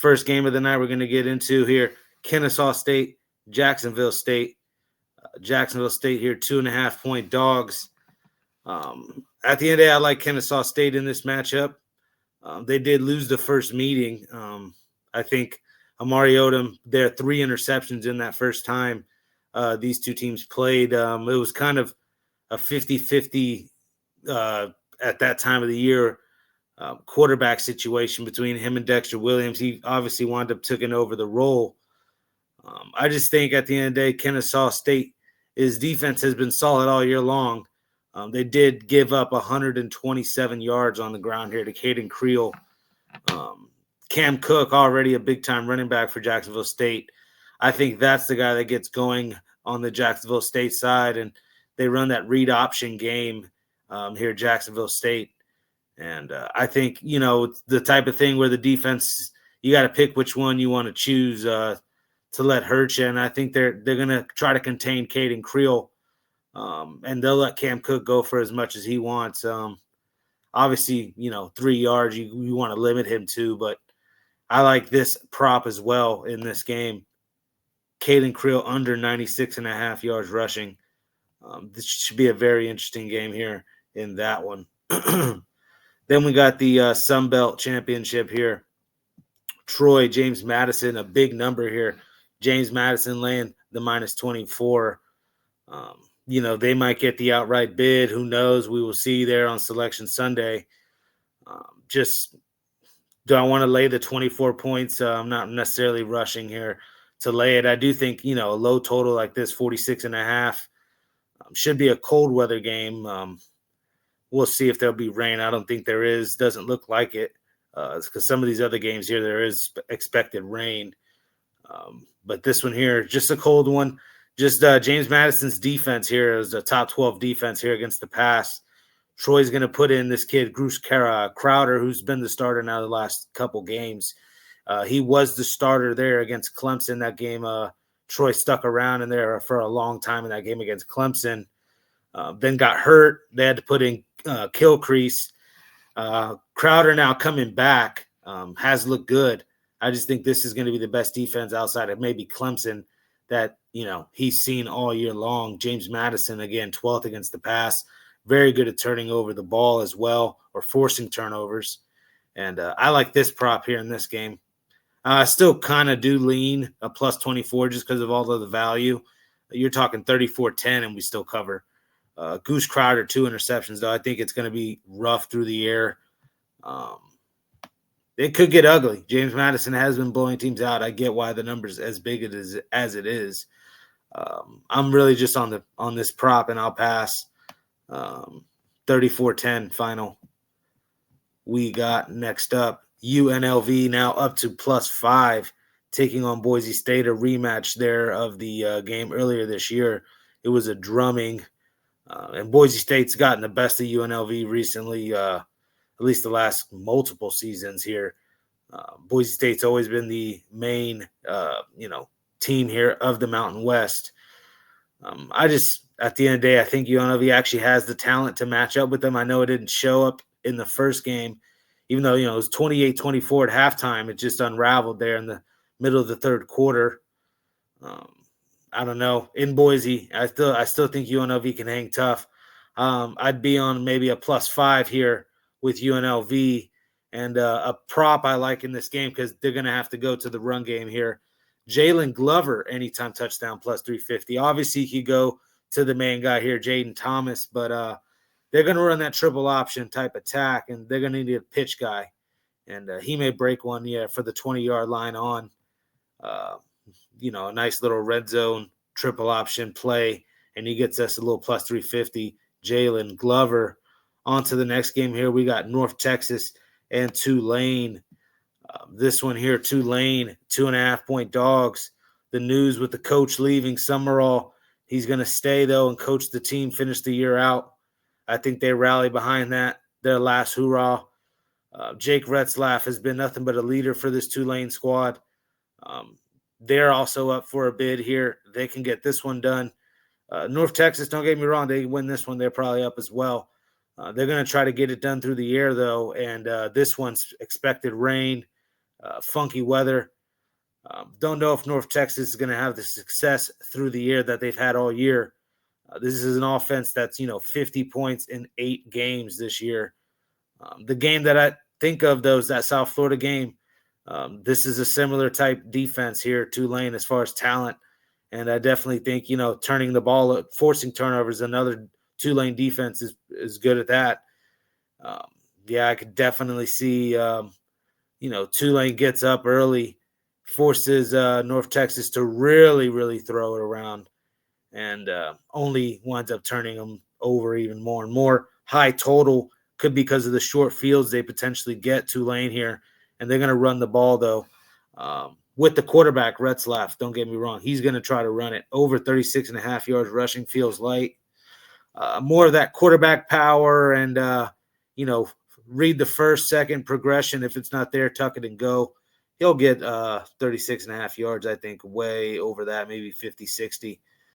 First game of the night we're going to get into here, Kennesaw State, Jacksonville State. Jacksonville State here, 2.5-point dogs. At the end of the day, I like Kennesaw State in this matchup. They did lose the first meeting. I think Amari Odom, there are 3 interceptions in that first time these two teams played. It was kind of a 50-50 at that time of the year quarterback situation between him and Dexter Williams. He obviously wound up taking over the role. I just think at the end of the day, Kennesaw State, his defense has been solid all year long. They did give up 127 yards on the ground here to Caden Creel. Cam Cook, already a big-time running back for Jacksonville State. I think that's the guy that gets going on the Jacksonville State side, and they run that read option game here at Jacksonville State. And I think, it's the type of thing where the defense, you got to pick which one you want to choose to let hurt you. And I think they're going to try to contain Caden Creel, and they'll let Cam Cook go for as much as he wants. Obviously, 3 yards you want to limit him to, but I like this prop as well in this game. Caden Creel under 96.5 yards rushing. This should be a very interesting game here in that one. Then we got the Sun Belt Championship here. Troy, James Madison, a big number here. James Madison laying the -24. They might get the outright bid. Who knows? We will see there on Selection Sunday. Do I want to lay the 24 points? I'm not necessarily rushing here to lay it. I do think, a low total like this, 46.5, should be a cold weather game. We'll see if there'll be rain. I don't think there is. Doesn't look like it because some of these other games here, there is expected rain. But this one here, just a cold one. Just James Madison's defense here is a top 12 defense here against the pass. Troy's going to put in this kid, Bruce Crowder, who's been the starter now the last couple games. He was the starter there against Clemson. That game, Troy stuck around in there for a long time in that game against Clemson. Then got hurt. They had to put in Kilcrease. Crowder now coming back has looked good. I just think this is going to be the best defense outside of maybe Clemson that, he's seen all year long. James Madison, again, 12th against the pass. Very good at turning over the ball as well, or forcing turnovers. And I like this prop here in this game. I still kind of do lean a +24 just because of all of the value. You're talking 34-10 and we still cover. Goose Crowder, 2 interceptions, though. I think it's going to be rough through the air. It could get ugly. James Madison has been blowing teams out. I get why the number's as big as it is. I'm really just on this prop, and I'll pass. 34-10 final. We got next up UNLV now up to +5, taking on Boise State, a rematch there of the game earlier this year. It was a drumming. And Boise State's gotten the best of UNLV recently, at least the last multiple seasons here. Boise State's always been the main, team here of the Mountain West. At the end of the day, I think UNLV actually has the talent to match up with them. I know it didn't show up in the first game, even though, it was 28-24 at halftime. It just unraveled there in the middle of the third quarter. I don't know. In Boise, I still think UNLV can hang tough. I'd be on maybe a +5 here with UNLV, and a prop I like in this game because they're going to have to go to the run game here. Jalen Glover, anytime touchdown, +350. Obviously, he could go to the main guy here, Jaden Thomas, but they're going to run that triple option type attack, and they're going to need a pitch guy. And he may break one, for the 20-yard line on. A nice little red zone triple option play, and he gets us a little +350. Jalen Glover. On to the next game here. We got North Texas and Tulane. This one here, Tulane, 2.5-point dogs. The news with the coach leaving, Summerall. He's going to stay, though, and coach the team, finish the year out. I think they rally behind that, their last hoorah. Jake Retzlaff has been nothing but a leader for this Tulane squad. They're also up for a bid here. They can get this one done. North Texas, don't get me wrong, they win this one, they're probably up as well. They're going to try to get it done through the air, though, and this one's expected rain. funky weather. Don't know if North Texas is going to have the success through the year that they've had all year. This is an offense that's, 50 points in 8 games this year. The game that I think of, though, is that South Florida game. This is a similar type defense here, Tulane, as far as talent. And I definitely think, turning the ball up, forcing turnovers, another Tulane defense is good at that. I could definitely see, Tulane gets up early, forces North Texas to really, really throw it around, and only winds up turning them over even more and more. High total could be because of the short fields they potentially get Tulane here, and they're going to run the ball, though. With the quarterback, Retzlaff, don't get me wrong, he's going to try to run it. Over 36.5 yards rushing feels light. More of that quarterback power and, read the first, second progression. If it's not there, tuck it and go. He'll get 36.5 yards, I think, way over that, maybe 50, 60.